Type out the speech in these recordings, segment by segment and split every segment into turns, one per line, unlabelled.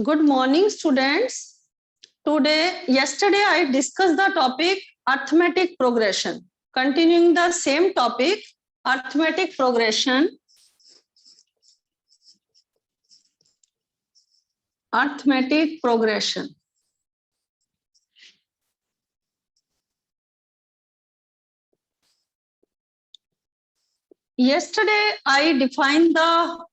Good morning, students. Yesterday I discussed the topic arithmetic progression. Continuing the same topic, arithmetic progression. Arithmetic progression. Yesterday I defined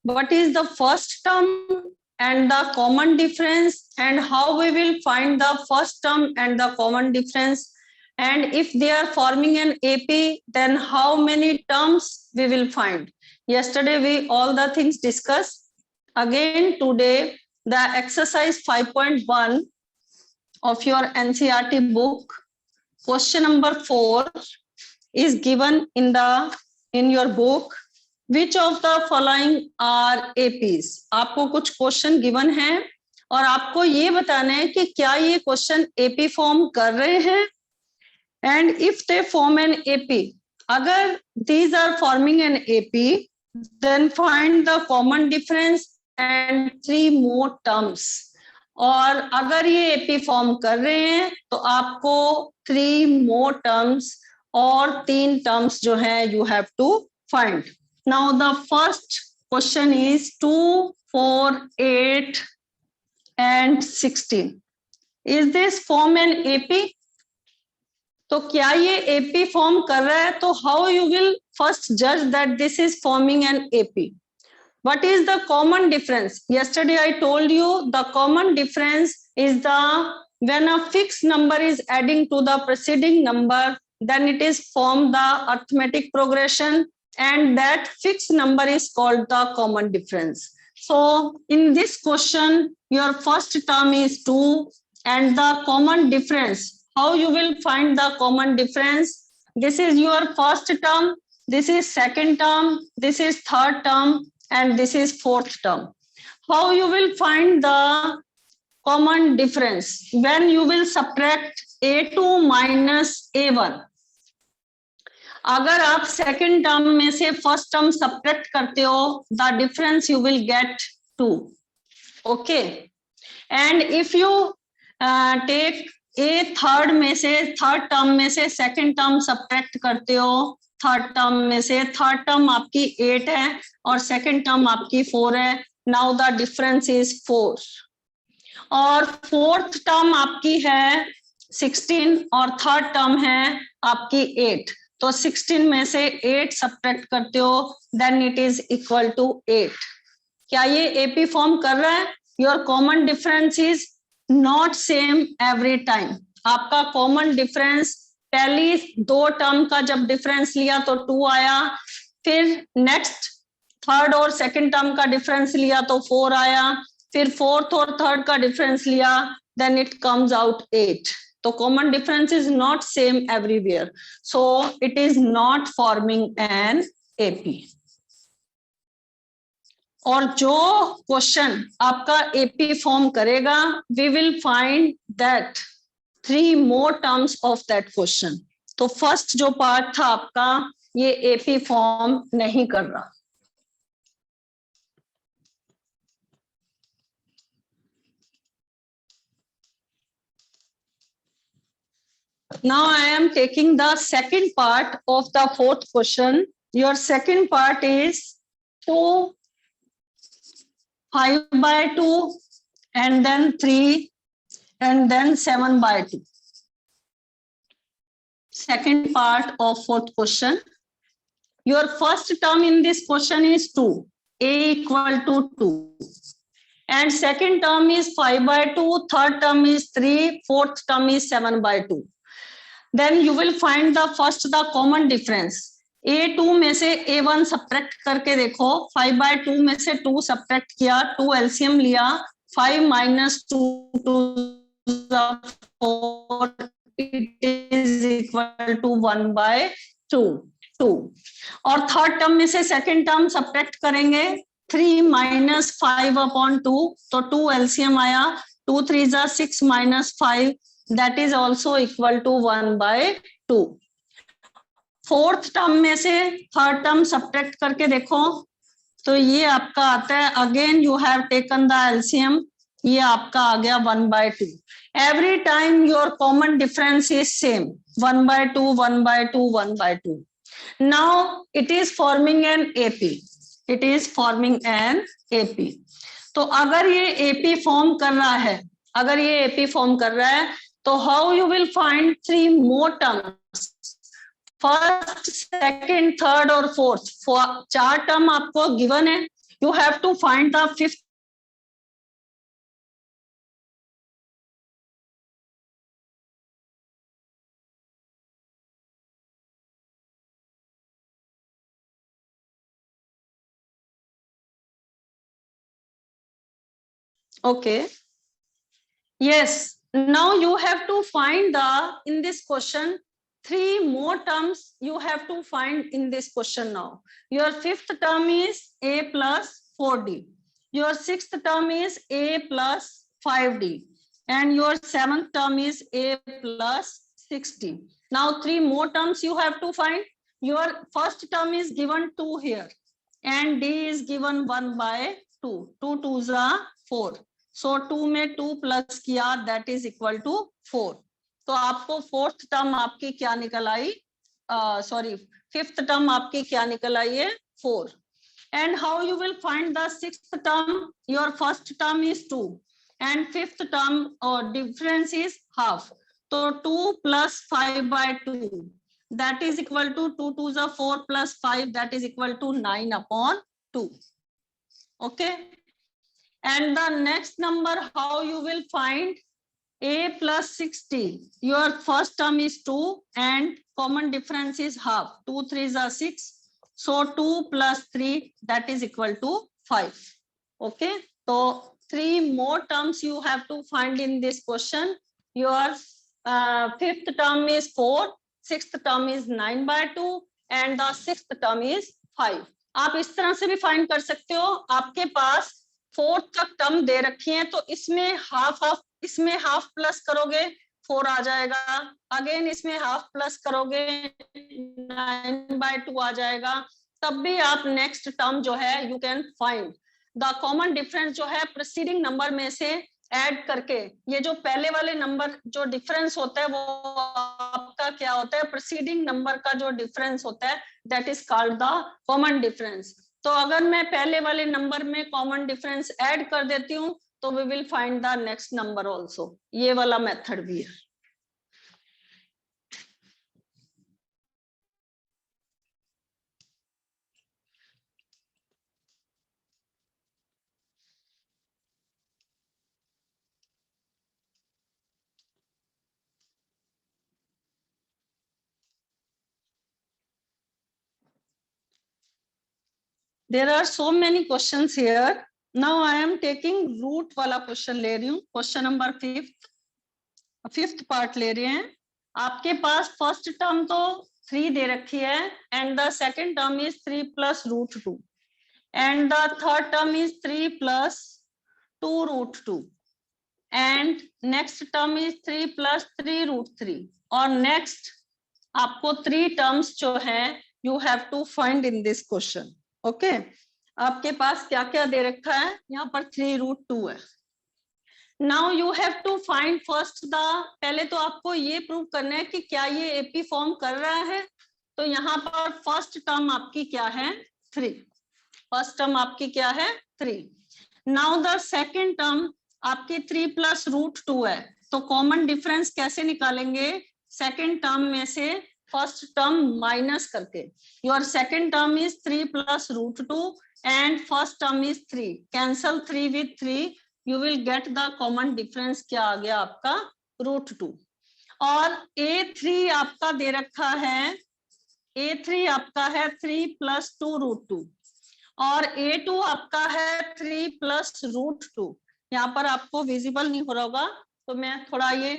what is the first term and the common difference, and how we will find the first term and the common difference, and if they are forming an AP, then how many terms we will find. Yesterday we all the things discussed. Again today the exercise 5.1 of your NCERT book, question number 4 is given in your book. Which of the following are APs? आपको कुछ question given है और आपको ये बताना है कि क्या ये क्वेश्चन AP फॉर्म कर रहे हैं, and if they form an AP, अगर these are forming an AP, then find the common difference and 3 more terms. और अगर ये AP फॉर्म कर रहे हैं तो आपको 3 more terms और 3 terms जो है you have to find. Now the first question is 2, 4, 8 and 16. Is this form an AP? तो क्या ये AP फॉर्म कर रहा है? तो how you will first judge that this is forming an AP? What is the common difference? Yesterday I told you the common difference is when a fixed number is adding to the preceding number, then it is formed the arithmetic progression, and that fixed number is called the common difference. So in this question, your first term is 2, and the common difference, how you will find the common difference? This is your first term, this is second term, this is third term, and this is fourth term. How you will find the common difference? When you will subtract A2 minus A1. अगर आप second term में से first term subtract करते हो, the difference you will get 2. Okay, and if you take third term में से second term subtract करते हो, थर्ड टर्म आपकी 8 है और सेकेंड टर्म आपकी 4 है. Now the difference is 4. और फोर्थ टर्म आपकी है 16 और थर्ड टर्म है आपकी 8. तो 16 में से 8 सब्ट्रैक्ट करते हो, then it is equal to 8. क्या ये AP फॉर्म कर रहा है? Your common difference is not same every time. आपका कॉमन डिफरेंस पहली 2 टर्म का जब डिफरेंस लिया तो 2 आया, फिर नेक्स्ट थर्ड और सेकंड टर्म का डिफरेंस लिया तो 4 आया, फिर फोर्थ और थर्ड का डिफरेंस लिया, देन इट कम्स आउट 8. तो common difference is not same everywhere, so it is not forming an AP. और जो क्वेश्चन आपका AP फॉर्म करेगा, we will find that 3 more terms of that question. तो first जो part था आपका, ये AP फॉर्म नहीं कर रहा. Now I am taking the second part of the fourth question. Your second part is 2, 5 by 2, and then 3, and then 7 by 2. Second part of fourth question. Your first term in this question is 2, A equal to 2. And second term is 5 by 2, third term is 3, fourth term is 7 by 2. Then you will find the common difference. A2 में से A1 subtract करके देखो, 5 by 2 में से 2 subtract किया, 2 LCM लिया, 5 minus 2 to the 4, it is equal to 1 by 2. और third term में से सेकेंड टर्म सब्ट्रैक्ट करेंगे, 3 minus 5 upon 2, तो 2 LCM आया, 2 3 6 minus 5, that is also equal to 1 by 2. Fourth term में से थर्ड टर्म सब्ट्रैक्ट करके देखो, तो ये आपका आता है, again you have taken the LCM, ये आपका आ गया 1/2. Every time your common difference is same 1/2 1/2 1/2. Now it is forming an AP. It is forming an AP. तो अगर ये एपी फॉर्म कर रहा है, अगर ये एपी फॉर्म कर रहा है, तो how you will find 3 more terms, first second third और फोर्थ. 4 टर्म आपको गिवन है. You have to find the fifth. Okay. Yes. Now you have to find in this question 3 more terms you have to find in this question now. Your fifth term is a plus 4d. Your sixth term is a plus 5d. And your seventh term is a plus 6d. Now 3 more terms you have to find. Your first term is given 2 here. And d is given 1/2. 2 2s are 4. सो 2 में 2 plus किया that is equal to 4. तो आपको fourth term आपकी क्या निकल आई, sorry fifth term आपकी क्या निकल आई है 4. And how you will find the sixth term. Your first term is 2 and fifth term और डिफरेंस इज हाफ. तो 2 plus 5/2 that is equal to 2 2s are 4 plus 5 that is equal to 9/2. Okay. And the next number, how you will find a plus 60. Your first term is 2 and common difference is half. 2 3s are 6. So 2 plus 3 that is equal to 5. Okay. So 3 more terms you have to find in this question. Your fifth term is 4. Sixth term is 9/2 and the sixth term is 5. आप इस तरह से भी find कर सकते हो. आपके पास fourth तक टर्म दे रखी है तो इसमें हाफ हाफ, इसमें हाफ प्लस करोगे 4 आ जाएगा. अगेन इसमें हाफ प्लस करोगे 9/2 आ जाएगा. तब भी आप नेक्स्ट टर्म जो है you can find the common difference जो है प्रीसीडिंग नंबर में से ऐड करके. ये जो पहले वाले नंबर जो डिफरेंस होता है वो आपका क्या होता है, प्रीसीडिंग नंबर का जो डिफरेंस होता है that is called the common difference. तो अगर मैं पहले वाले नंबर में कॉमन डिफरेंस ऐड कर देती हूँ तो we will find the next number also. ये वाला मेथड भी है. There are so many questions here. Now I am taking root वाला क्वेश्चन ले रही हूँ. क्वेश्चन नंबर फिफ्थ पार्ट ले रहे हैं. आपके पास फर्स्ट टर्म तो 3 दे रखी है and the second term is 3 plus √2 and the third term is 3 plus 2√2 and next term is 3 plus 3√3. और नेक्स्ट आपको 3 टर्म्स जो है you have to find in this question. Okay. आपके पास क्या क्या दे रखा है, यहाँ पर 3√2 है. Now you have to find first the, पहले तो आपको ये प्रूव करना है कि क्या ये एपी फॉर्म कर रहा है. तो यहाँ पर फर्स्ट टर्म आपकी क्या है 3. फर्स्ट टर्म आपकी क्या है 3. नाउ द सेकेंड टर्म आपकी 3 plus √2 है. तो कॉमन डिफरेंस कैसे निकालेंगे, सेकेंड टर्म में से फर्स्ट टर्म माइनस करके. Your second term is 3 plus √2 and first term is 3. Cancel 3 with 3, you will get the common difference. क्या आ गया आपका √2. और A3 आपका दे रखा है, A3 आपका है 3 plus 2√2 और A2 आपका है 3 plus √2. यहाँ पर आपको विजिबल नहीं हो रहा होगा तो मैं थोड़ा ये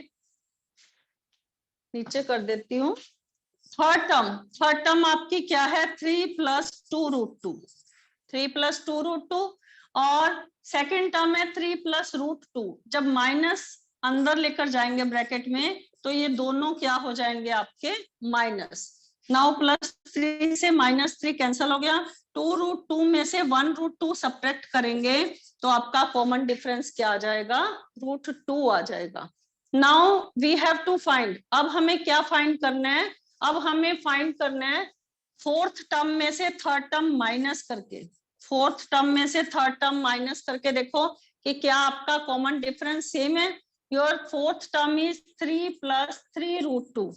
नीचे कर देती हूँ. थर्ड टर्म आपकी क्या है 3 plus 2√2. 3 plus 2√2 और सेकेंड टर्म है 3 plus √2. जब माइनस अंदर लेकर जाएंगे ब्रैकेट में तो ये दोनों क्या हो जाएंगे आपके माइनस. नाउ +3 से -3 कैंसिल हो गया, 2√2 में से 1√2 सब्ट्रैक्ट करेंगे तो आपका कॉमन डिफरेंस क्या आ जाएगा, √2 आ जाएगा। Now we have to find, अब हमें क्या फाइंड करना है, अब हमें फाइंड करना है फोर्थ टर्म में से थर्ड टर्म माइनस करके, फोर्थ टर्म में से थर्ड टर्म माइनस करके देखो कि क्या आपका कॉमन डिफरेंस सेम है। योर फोर्थ टर्म इज 3 + 3√2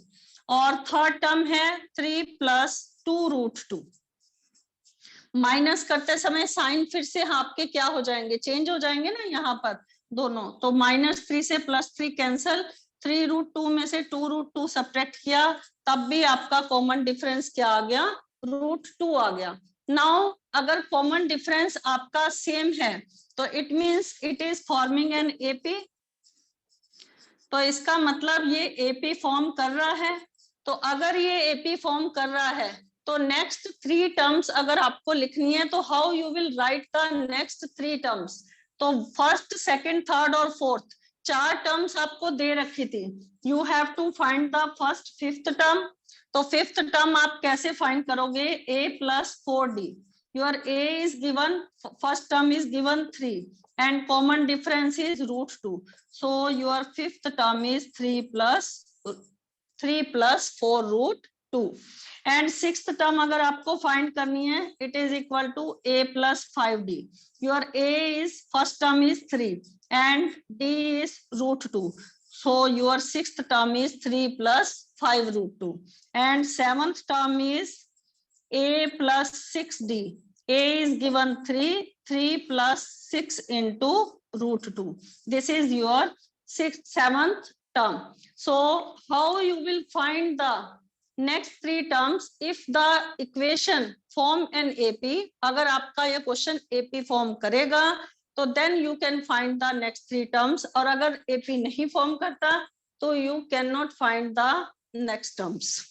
और थर्ड टर्म है 3 + 2√2। माइनस करते समय साइन फिर से आपके क्या हो जाएंगे, चेंज हो जाएंगे ना यहाँ पर दोनों, तो -3 से +3 कैंसल, 3√2 में से 2√2 सब्ट्रैक्ट किया, तब भी आपका कॉमन डिफरेंस क्या आ गया, √2 आ गया। नाउ अगर कॉमन डिफरेंस आपका सेम है तो it means it is forming an AP, तो इसका मतलब ये एपी फॉर्म कर रहा है। तो अगर ये एपी फॉर्म कर रहा है तो नेक्स्ट 3 टर्म्स अगर आपको लिखनी है तो how you will write the next 3 terms, तो फर्स्ट, सेकंड, थर्ड और फोर्थ 4 टर्म्स आपको दे रखी थी, you have to find the first fifth term. तो फिफ्थ टर्म आप कैसे फाइंड करोगे, a + 4d, your a is given, first term is given 3 and common difference is √2, so your fifth term is 3 + 4√2 and sixth term अगर आपको find करनी है it is equal to a + 5d, your a is first term is 3 and d is √2, so your sixth term is 3 + 5√2 and seventh term is a + 6d, a is given 3 + 6 into √2, this is your seventh term. So how you will find the next 3 terms if the equation form an AP, अगर आपका ये question AP form करेगा तो then you can find the next 3 terms, और अगर AP नहीं form करता तो you cannot find the next terms.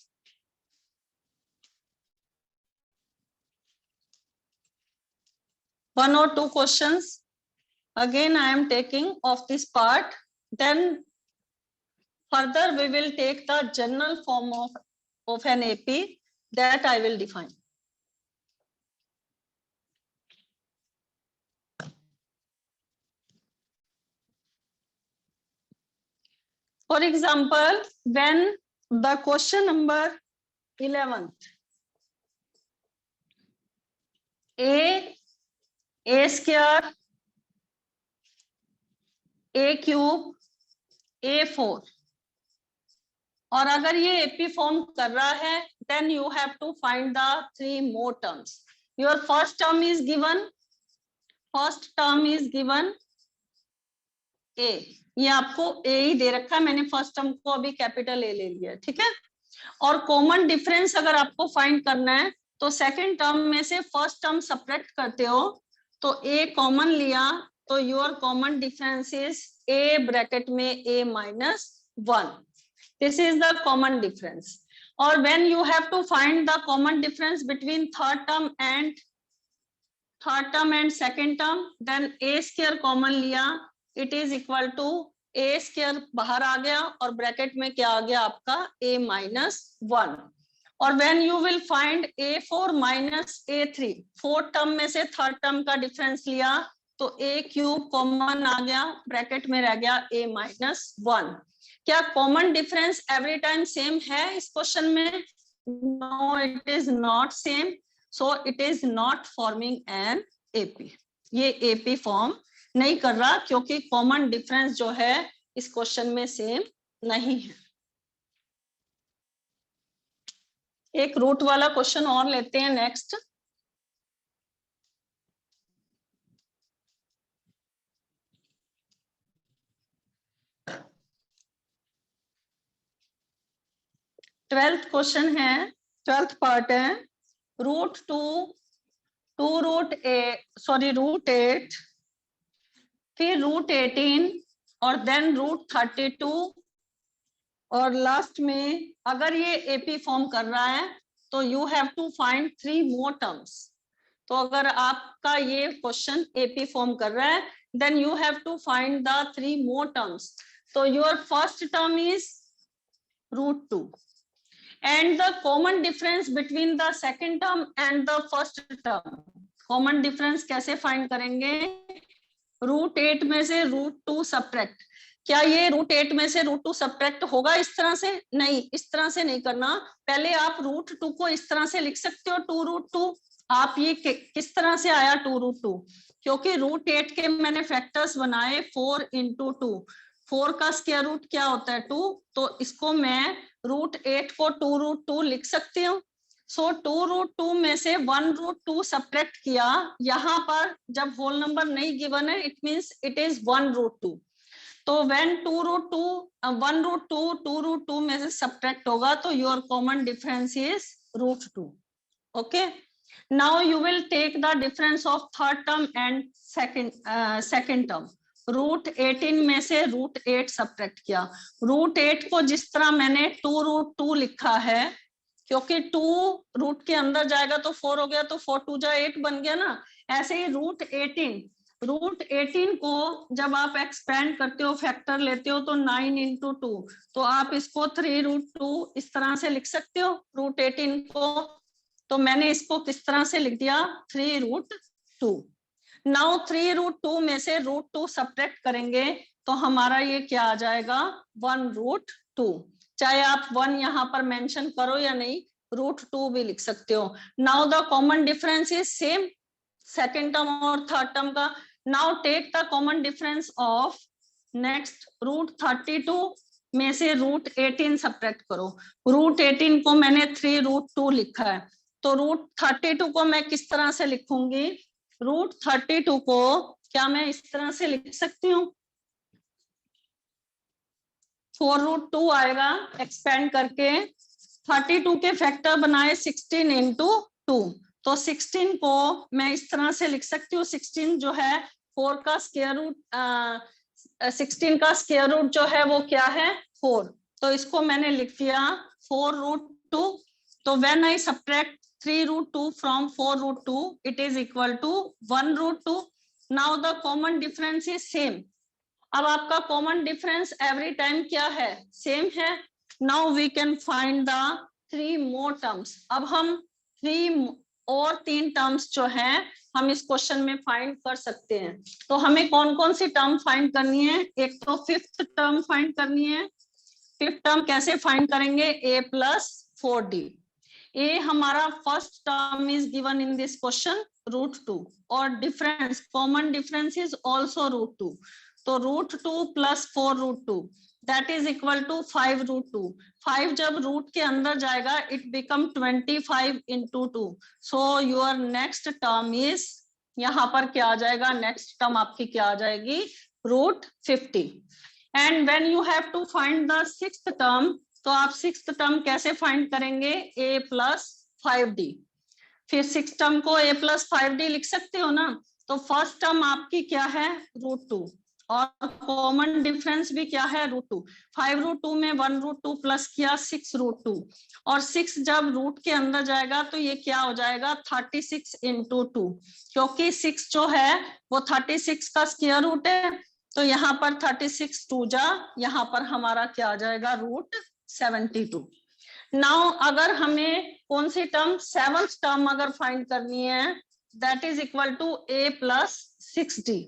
One or two questions again I am taking of this part, then further we will take the general form of an AP that I will define. For example, when the question number 11th, a square, a cube, a4, और अगर ये AP form कर रहा है then you have to find the 3 more terms. Your first term is given, first term is given a, ये आपको a ही दे रखा है, मैंने फर्स्ट टर्म को अभी कैपिटल A ले लिया, ठीक है। और कॉमन डिफरेंस अगर आपको फाइंड करना है तो सेकंड टर्म में से फर्स्ट टर्म सब्ट्रैक्ट करते हो तो a कॉमन लिया तो your common difference is a bracket में a - 1, this is the common difference. और when you have to find the common difference between third term and second term, then a square common लिया, it is equal to a square बाहर आ गया और bracket में क्या आ गया आपका a - 1। और when you will find a4 - a3, fourth term में से थर्ड टर्म का डिफरेंस लिया तो a क्यूब कॉमन आ गया, ब्रैकेट में रह गया a - 1। क्या common difference every time same है इस क्वेश्चन में? No, it is not same, so it is not forming an AP, ये AP फॉर्म नहीं कर रहा क्योंकि कॉमन डिफरेंस जो है इस क्वेश्चन में सेम नहीं है। एक रूट वाला क्वेश्चन और लेते हैं नेक्स्ट। ट्वेल्थ क्वेश्चन है, ट्वेल्थ पार्ट है, √2, √8, फिर √18 और देन √32 और लास्ट में अगर ये AP फॉर्म कर रहा है तो you have to find 3 more terms. तो अगर आपका ये क्वेश्चन AP फॉर्म कर रहा है then you have to find the 3 more terms. तो your first term is √2 and the common difference between the second term and the first term. Common difference कैसे find करेंगे? √8 में से √2 सब्ट्रैक्ट। क्या ये √8 में से √2 सब्ट्रैक्ट होगा इस तरह से? नहीं, इस तरह से नहीं करना। पहले आप √2 को इस तरह से लिख सकते हो 2√2। आप ये किस तरह से आया 2√2? क्योंकि √8 के मैंने फैक्टर्स बनाए 4 × 2। 4 का स्क्वायर रूट क्या होता है? 2। तो इसको मैं √8 को 2√2 लिख सकती हूँ। सो 2√2 में से 1√2 सब्ट्रैक्ट किया। यहाँ पर जब होल नंबर नहीं गिवन है, इट मींस इट इज 1√2। तो व्हेन 2√2 1√2 2√2 में से सब्ट्रैक्ट होगा तो your common difference is √2। Okay, now you will take the difference of third term and second term. √18 में से √8 सब्ट्रैक्ट किया। √8 को जिस तरह मैंने 2√2 लिखा है, क्योंकि 2 रूट के अंदर जाएगा तो 4 हो गया, तो 4 2 जा 8 बन गया ना। ऐसे ही √18 को जब आप एक्सपेंड करते हो, फैक्टर लेते हो, तो 9 × 2, तो आप इसको 3√2 इस तरह से लिख सकते हो √18 को। तो मैंने इसको किस तरह से लिख दिया? 3√2। नाउ 3√2 में से √2 सब्ट्रैक्ट करेंगे तो हमारा ये क्या आ जाएगा? 1√2। चाहे आप 1 यहाँ पर मेंशन करो या नहीं, √2 भी लिख सकते हो। Now the common difference is same, second term और थर्ड टर्म का। Now take the common difference of next √32 में से √18 सब्ट्रैक्ट करो। √18 को मैंने 3√2 लिखा है, तो √32 को मैं किस तरह से लिखूंगी? √32 को क्या मैं इस तरह से लिख सकती हूँ? 4√2 आएगा एक्सपेंड करके। 32 के फैक्टर बनाए 16 × 2, तो 16 को मैं इस तरह से लिख सकती हूँ। 16 जो है 4 का स्क्वायर रूट, 16 का स्क्वायर रूट जो है वो क्या है? 4। तो इसको मैंने लिख दिया 4√2। तो when I subtract 3√2 from 4√2, it is equal to 1√2। Now the common difference is same. अब आपका कॉमन डिफरेंस एवरी टाइम क्या है? सेम है। Now we can find the 3 more terms. अब हम 3 और 3 टर्म्स जो है हम इस क्वेश्चन में फाइंड कर सकते हैं। तो हमें कौन कौन सी टर्म फाइंड करनी है? एक तो फिफ्थ टर्म फाइंड करनी है। फिफ्थ टर्म कैसे फाइंड करेंगे? a + 4d। ए हमारा first term is given in this question √2, और difference, common difference is also √2। तो √2 + 4√2 दैट इज इक्वल टू 5√2। 5 जब रूट के अंदर जाएगा it become 25 × 2। So your next term is, यहाँ पर क्या आ जाएगा? नेक्स्ट टर्म आपकी क्या आ जाएगी? √50। And when you have to find the sixth term, तो आप सिक्स्थ टर्म कैसे फाइंड करेंगे? a + 5d। फिर सिक्स टर्म को a + 5d लिख सकते हो ना। तो फर्स्ट टर्म आपकी क्या है? √2, और कॉमन डिफरेंस भी क्या है? √2। 5√2 में 1√2 प्लस किया 6√2, और 6 जब रूट के अंदर जाएगा तो ये क्या हो जाएगा? 36 × 2, क्योंकि 6 जो है वो 36 का स्क्वायर रूट है। तो यहाँ पर 36 2 जा, यहाँ पर हमारा क्या आ जाएगा? √72। नाउ अगर हमें कौन सी टर्म, सेवंथ टर्म अगर फाइंड करनी है, that is equal to a + 6d।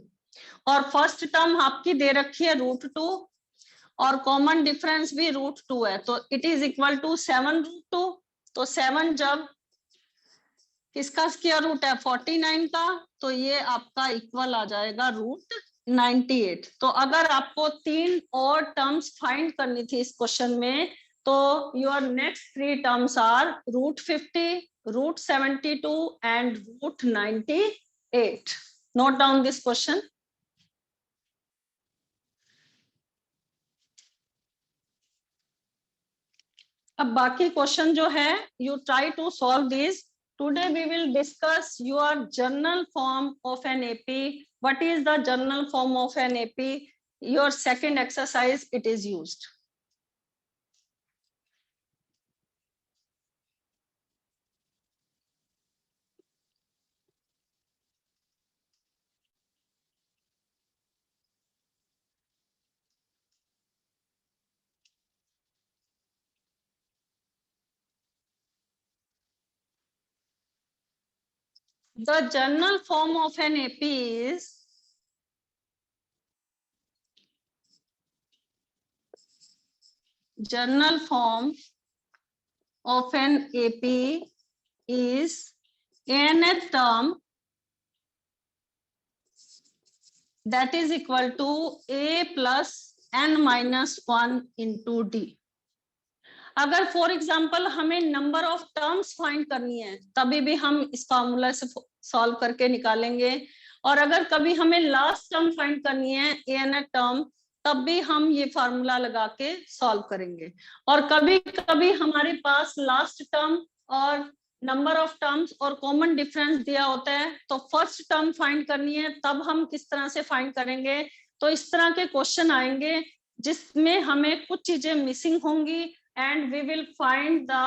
और फर्स्ट टर्म आपकी दे रखी है √2, और कॉमन डिफरेंस भी √2 है, तो इट इज इक्वल टू 7√2। तो 7 जब किसका स्क्वायर रूट है? 49 का, तो ये आपका इक्वल आ जाएगा √98। तो अगर आपको 3 और टर्म्स फाइंड करनी थी इस क्वेश्चन में, तो your next 3 terms are √50, √72 and √98। Note down this question. अब बाकी क्वेश्चन जो है, you try to solve this. Today we will discuss your general form of an AP. What is the general form of an AP? Your second exercise it is used. The general form of an AP is general form of an AP is nth term that is equal to A plus n minus 1 into D. अगर for example हमें number of terms find करनी है तभी भी हम इस formula से solve करके निकालेंगे, और अगर कभी हमें लास्ट टर्म फाइंड करनी है एन टर्म तब भी हम ये फार्मूला लगा के सॉल्व करेंगे। और कभी कभी हमारे पास लास्ट टर्म और नंबर ऑफ टर्म्स और कॉमन डिफरेंस दिया होता है, तो फर्स्ट टर्म फाइंड करनी है तब हम किस तरह से फाइंड करेंगे। तो इस तरह के क्वेश्चन आएंगे जिसमें हमें कुछ चीजें मिसिंग होंगी, and we will find the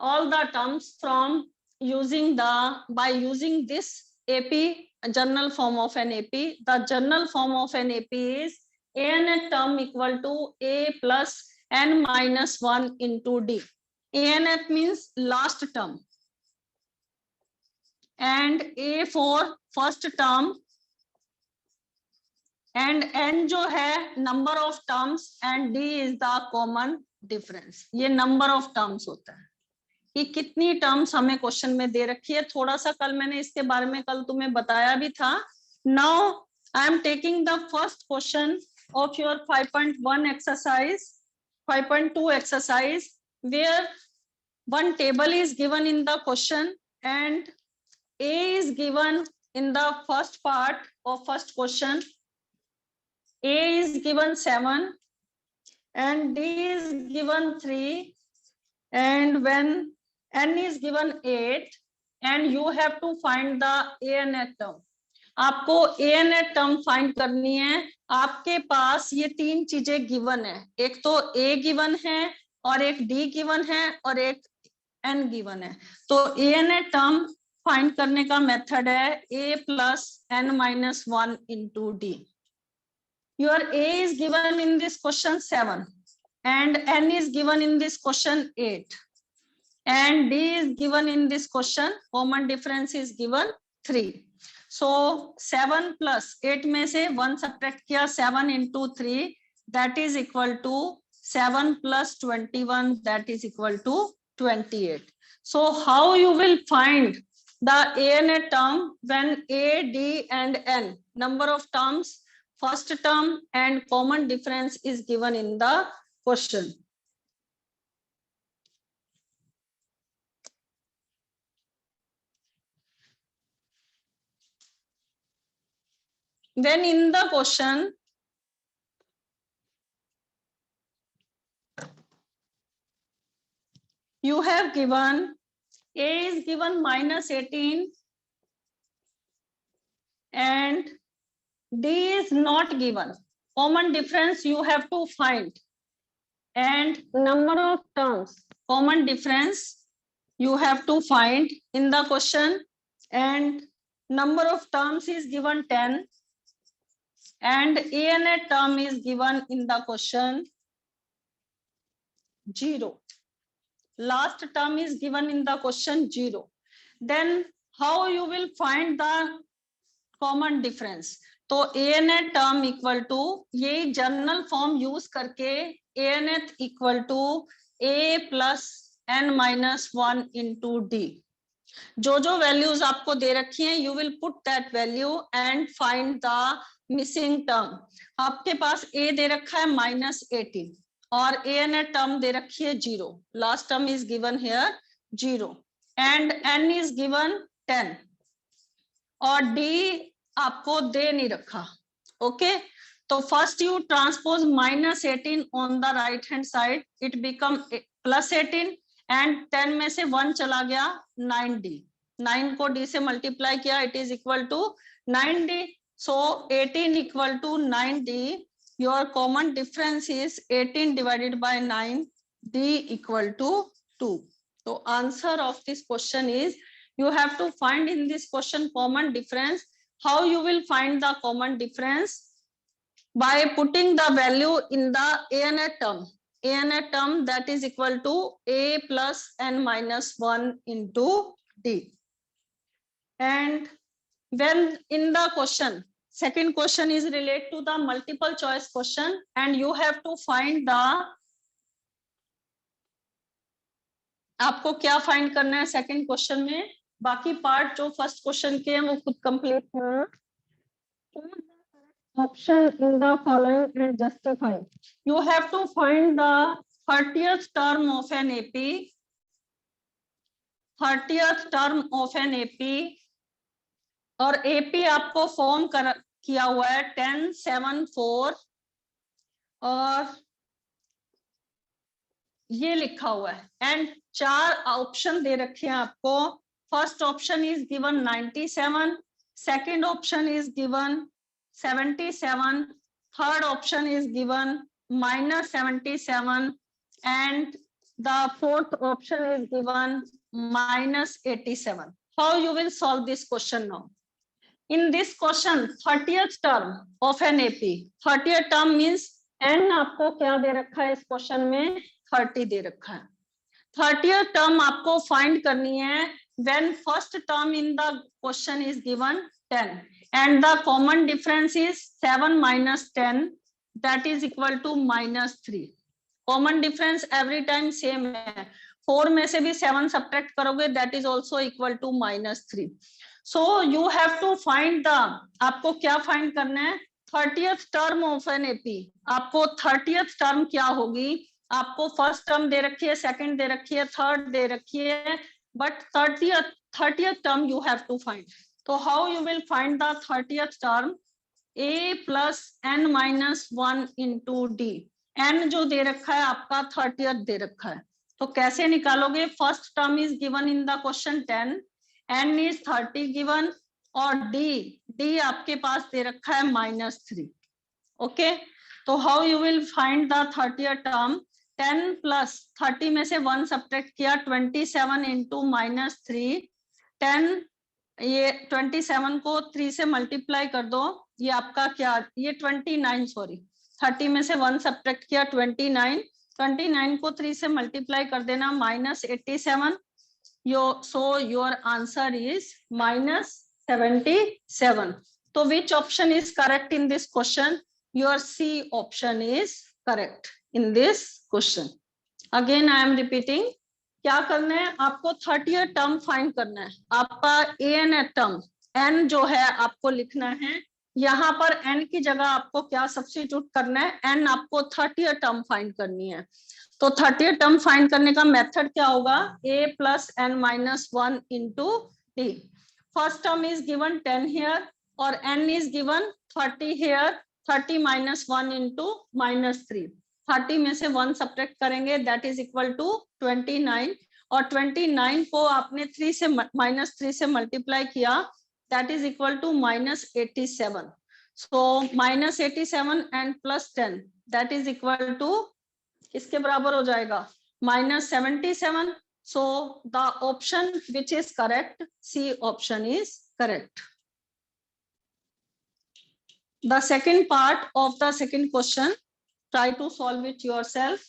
all the terms from using this AP, general form of an AP. The general form of an AP is an term equal to A plus n minus 1 into D. Anth means last term and A for first term and n जो है number of terms and D is the common difference. ये number of terms होता है कि कितनी terms हमें question में दे रखी है। थोड़ा सा कल मैंने इसके बारे में कल तुम्हें बताया भी था। Now I am taking the first question of your 5.1 exercise 5.2 exercise where one table is given in the question and A is given in the first part of first question. A is given 7 and D is given 3, and when n is given 8 and you have to find the ANH term. आपको ANH term find करनी है। आपके पास ये तीन चीजें given है, एक तो A गिवन है और एक D गिवन है और एक N गिवन है। तो ANH term फाइंड करने का मेथड है A plus n minus 1 into D. Your A is given in this question 7 and n is given in this question 8 and D is given in this question, common difference is given 3. So 7 plus 8 में से 1 subtract किया, 7 into 3 that is equal to 7 plus 21 that is equal to 28. So how you will find the ANH term when A, D and N number of terms, first term and common difference is given in the question. Then in the question you have given A is given minus 18 and D is not given. Common difference you have to find, and number of terms, common difference you have to find in the question, and number of terms is given 10 and ANH term is given in the question 0. Last term is given in the question 0. Then how you will find the common difference? तो ANH term equal to ये general form use करके ANH equal to A plus n minus 1 into D. जो जो values आपको दे रखी हैं you will put that value and find the missing term. आपके पास A दे रखा है -18 और ANH term दे रखी है 0. Last term is given here 0 and n is given 10 और D आपको दे नहीं रखा। ओके, तो first you transpose -18 on the right hand side, it become +18 and 10 में से 1 चला गया 9D, 9 को D से मल्टीप्लाई किया, it is equal to 9D. So 18 equal to 9D. Your common difference is 18 divided by 9, D equal to 2. तो answer of this question is you have to find in this question common difference. How you will find the common difference? By putting the value in the ANH term. ANH term that is equal to A plus n minus 1 into D. And when in the question, second question is related to the multiple choice question, and you have to find the, आपको क्या find करना है second question में, बाकी part जो first question के हैं वो खुद कंप्लीट करना. Option in the following and justify. You have to find the 30th term of an AP. 30th term of an AP, और AP आपको फॉर्म किया हुआ है 10, 7, 4, और ये लिखा हुआ है. एंड 4 ऑप्शन दे रखे हैं आपको. First option is given 97, second option is given 77, third option is given -77, and the fourth option is given -87. How you will solve this question now? In this question, 30th term of an AP, 30th term means n आपको क्या दे रखा है इस question में, 30 दे रखा है. 30th term आपको find करनी है when first term in the question is given 10 and the common difference is 7 minus 10, that is equal to -3. common difference every time same है. 4 में से भी 7 subtract करोगे, that is also equal to -3. so you have to find the, आपको क्या find करना है, 30th term of an AP. आपको 30th term क्या होगी, आपको फर्स्ट टर्म दे रखी है, सेकंड दे रखी है, थर्ड दे रखी है, but 30th term you have to find. तो how you will find the 30th term? A plus n minus 1 into D. n जो दे रखा है आपका 30th दे रखा है, तो कैसे निकालोगे? First term is given in the question 10, n is 30 given, और d आपके पास दे रखा है -3. ओके, तो how you will find the 30th term? 10 plus 30 में से 1 सब्ट्रैक्ट किया, 27 इंटू -3, 10, ये 27 को 3 से मल्टीप्लाई कर दो, ये आपका क्या, ये 29, सॉरी 30 में से 1 सब्ट्रैक्ट किया 29 को 3 से मल्टीप्लाई कर देना, -87. So your answer is -77. तो which option is correct in this question? Your C option is correct in this question. Again I am repeating, क्या करना है आपको? 30th टर्म फाइंड करना है. आपका an टर्म n जो है आपको लिखना है, यहाँ पर n की जगह आपको क्या सब्स्टिट्यूट करना है, n आपको 30th टर्म फाइंड करनी है. तो 30th टर्म फाइंड करने का मेथड क्या होगा? a plus n minus 1 into d. First term is given 10 here और n is given 30 here. 30 minus 1 into -3. 30 में से 1 सब्ट्रैक्ट करेंगे, दैट इज इक्वल टू 29, और 29 को आपने 3 से -3 से मल्टीप्लाई किया, that is equal to -87. So -87 and +10, that is equal to, किसके बराबर हो जाएगा? -77. So the option which is correct, C option is correct. The second part of the second question, try to solve it yourself.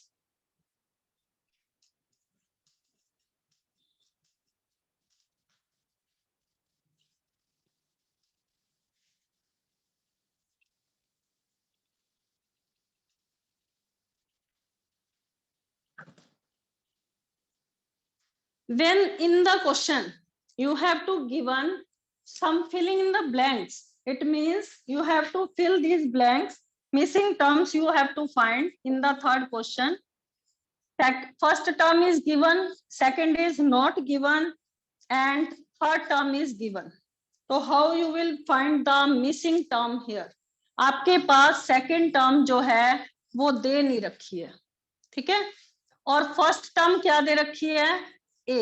When in the question you have to given some filling in the blanks, it means you have to fill these blanks. Missing terms you have to find in the third question. First term is given, second is not given, and third term is given. So how you will find the missing term here? आपके पास second term जो है वो दे नहीं रखी है, ठीक है, और फर्स्ट टर्म क्या दे रखी है? A.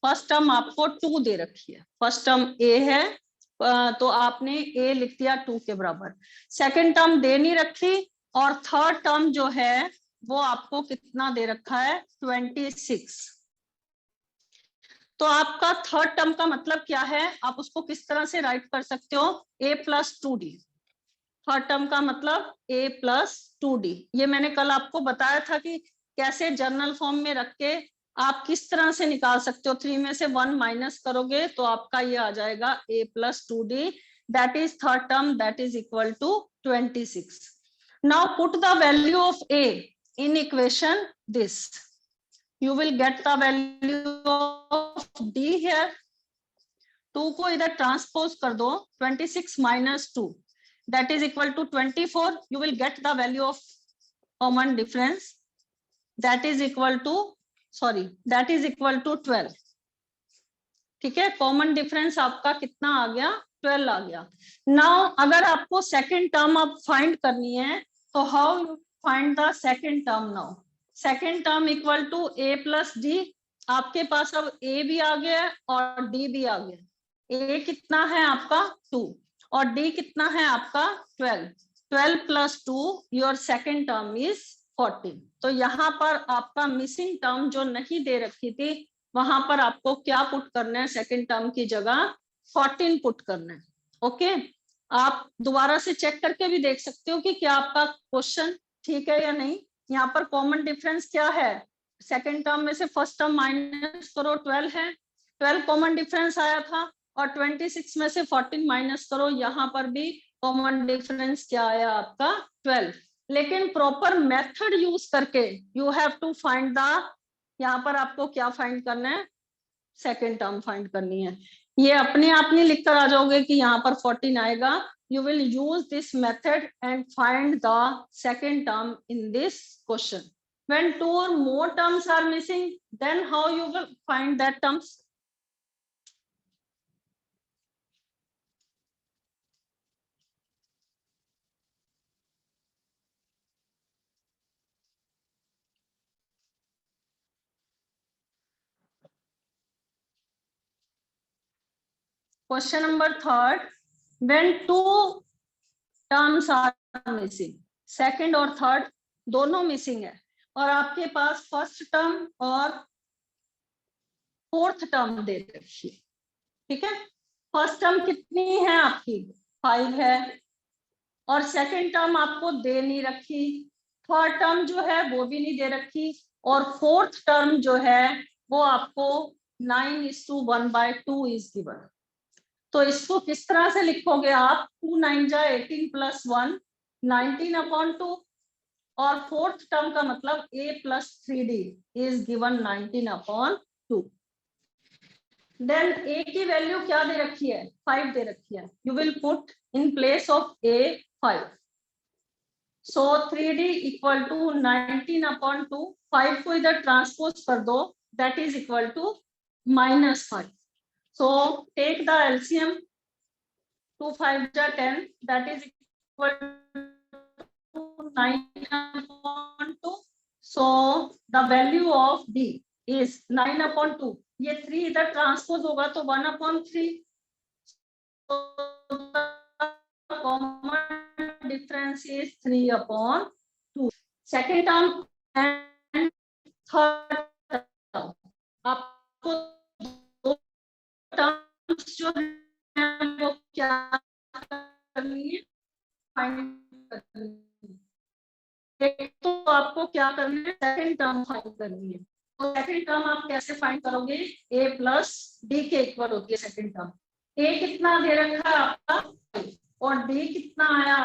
फर्स्ट टर्म आपको 2 दे रखी है. फर्स्ट टर्म A है, तो आपने A लिख दिया 2 के बराबर. सेकंड टर्म दे नहीं रखी, और थर्ड टर्म जो है वो आपको कितना दे रखा है? 26. तो आपका थर्ड टर्म का मतलब क्या है? आप उसको किस तरह से राइट कर सकते हो? A plus 2D. Third term का मतलब A plus 2D. ये मैंने कल आपको बताया था कि कैसे जर्नल फॉर्म में रख के आप किस तरह से निकाल सकते हो, 3 में से 1 माइनस करोगे तो आपका ये आ जाएगा a plus 2d, that is third term, that is equal to 26. Now put the value of a in equation this. You will get the value of d here. 2 को इधर ट्रांसपोज कर दो, 26 minus 2, that is equal to 24. You will get the value of common difference, that is equal to 12. ठीक है, common difference आपका कितना आ गया, 12 आ गया. नाउ अगर आपको सेकंड टर्म आप फाइंड करनी है तो how you find the second term. Now second term equal to a plus d. आपके पास अब a भी आ गया और d भी आ गया. a कितना है आपका 2 और d कितना है आपका 12. 12 plus 2 your second term is 14. तो यहाँ पर आपका मिसिंग टर्म जो नहीं दे रखी थी वहां पर आपको क्या पुट करना है, सेकंड टर्म की जगह 14 पुट करना है. ओके, आप दोबारा से चेक करके भी देख सकते हो कि क्या आपका क्वेश्चन ठीक है या नहीं. यहाँ पर कॉमन डिफरेंस क्या है, सेकंड टर्म में से फर्स्ट टर्म माइनस करो, 12 है, 12 कॉमन डिफरेंस आया था, और 26 में से 14 माइनस करो, यहाँ पर भी कॉमन डिफरेंस क्या आया आपका 12. लेकिन प्रॉपर मेथड यूज करके you have to find the, यहाँ पर आपको क्या फाइंड करना है, सेकेंड टर्म फाइंड करनी है. ये अपने आप नहीं लिख कर आ जाओगे कि यहाँ पर 14 आएगा. You will use this method and find the second term in this question. When 2 or more terms are missing, then how you will find that terms? Question number 3, when 2 terms are missing, second और third दोनों missing है, और आपके पास first term और fourth term दे रखी है. ठीक है, फर्स्ट टर्म कितनी है आपकी 5 है, और सेकंड टर्म आपको दे नहीं रखी, थर्ड टर्म जो है वो भी नहीं दे रखी, और फोर्थ टर्म जो है वो आपको 9:1/2 इज गिवन. तो इसको किस तरह से लिखोगे आप, 2 9 जा 18 प्लस 1 19/2, और फोर्थ टर्म का मतलब a plus 3d is given 19/2. Then a की वैल्यू क्या दे रखी है, 5 दे रखी है. You will put in place of a 5. So 3d equal to 19/2. 5 को इधर ट्रांसपोज कर दो, that is equal to -5. So take the LCM, 2 5 जा 10, that is equal to 9/2. So the value of D is 9/2. ये 3 इधर ट्रांसपोज होगा तो 1/3. So the common difference is 3/2. Second term and third term आपको टर्म्स जो है वो क्या करनी है, फाइंड करनी है. एक तो आपको क्या करना है, सेकंड टर्म फाइंड करनी है. तो सेकंड टर्म आप कैसे फाइंड करोगे, a प्लस डी के इक्वल होती है सेकंड टर्म. a कितना दे रखा है आपका, और d कितना आया